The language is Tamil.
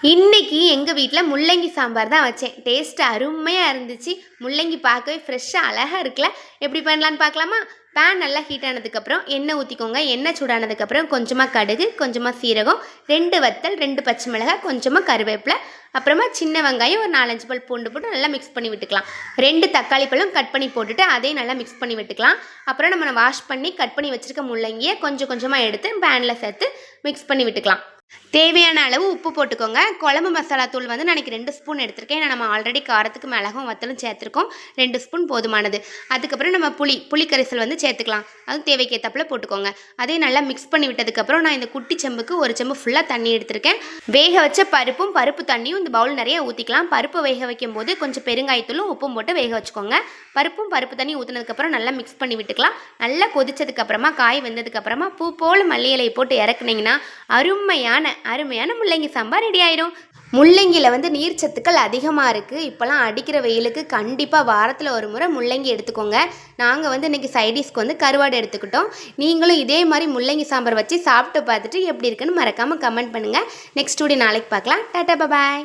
இன்னைக்கு எங்கள் வீட்டில் முள்ளங்கி சாம்பார் தான் வச்சேன். டேஸ்ட் அருமையாக இருந்துச்சு. முள்ளங்கி பார்க்கவே ஃப்ரெஷ்ஷாக அழகாக இருக்குல்ல. எப்படி பண்ணலான்னு பார்க்கலாமா? பேன் நல்லா ஹீட் ஆனதுக்கப்புறம் எண்ணெய் ஊற்றிக்கோங்க. எண்ணெய் சூடானதுக்கப்புறம் கொஞ்சமாக கடுகு, கொஞ்சமாக சீரகம், 2 வத்தல், 2 பச்சை மிளகாய், கொஞ்சமாக கருவேப்பிலை, அப்புறமா சின்ன வெங்காயம், ஒரு 4-5 பல் பூண்டு போட்டு நல்லா மிக்ஸ் பண்ணி விட்டுக்கலாம். 2 தக்காளி பழம் கட் பண்ணி போட்டுட்டு அதையும் நல்லா மிக்ஸ் பண்ணி விட்டுக்கலாம். அப்புறம் நம்ம வாஷ் பண்ணி கட் பண்ணி வச்சுருக்க முள்ளங்கியை கொஞ்சம் கொஞ்சமாக எடுத்து பேனில் சேர்த்து மிக்ஸ் பண்ணி விட்டுக்கலாம். தேவையான அளவு உப்பு போட்டுக்கோங்க. குழம்பு மசாலா தூள் வந்து நான் 2 ஸ்பூன் எடுத்திருக்கேன். ஏன்னா நம்ம ஆல்ரெடி காரத்துக்கு மிளகும் வத்தலும் சேர்த்துருக்கோம். 2 ஸ்பூன் போதுமானது. அதுக்கப்புறம் நம்ம புளி கரைசல் வந்து சேர்த்துக்கலாம். அதுவும் தேவைக்கேற்றப்பில் போட்டுக்கோங்க. அதையும் நல்லா மிக்ஸ் பண்ணி விட்டதுக்கப்புறம் நான் இந்த குட்டி செம்புக்கு 1 செம்பு ஃபுல்லாக தண்ணி எடுத்திருக்கேன். வேக வச்ச பருப்பு தண்ணியும் இந்த பவுல் நிறைய ஊற்றிக்கலாம். பருப்பு வேக வைக்கும் போது கொஞ்சம் பெருங்காயத்தூளும் உப்பும் போட்டு வேக வச்சுக்கோங்க. பருப்பு தண்ணி ஊற்றினதுக்கப்புறம் நல்லா மிக்ஸ் பண்ணி விட்டுக்கலாம். நல்லா கொதிச்சதுக்கப்புறமா காய் வெந்ததுக்கப்புறமா பூ போல் மல்லி இலையை போட்டு இறக்குனீங்கன்னா அருமையான முள்ளங்கி சாம்பார் ரெடி ஆயிடும். முள்ளங்கியில் வந்து நீர் சத்துக்கள் அதிகமாக இருக்குது. இப்போலாம் அடிக்கிற வெயிலுக்கு கண்டிப்பாக வாரத்தில் ஒரு முறை முள்ளங்கி எடுத்துக்கோங்க. நாங்கள் வந்து இன்றைக்கி சைடிஷ்க்கு வந்து கருவாடு எடுத்துக்கிட்டோம். நீங்களும் இதே மாதிரி முள்ளங்கி சாம்பார் வச்சு சாப்பிட்டு பார்த்துட்டு எப்படி இருக்குன்னு மறக்காமல் கமெண்ட் பண்ணுங்கள். நெக்ஸ்ட் வீடியோ நாளைக்கு பார்க்கலாம். டாடா பாய்.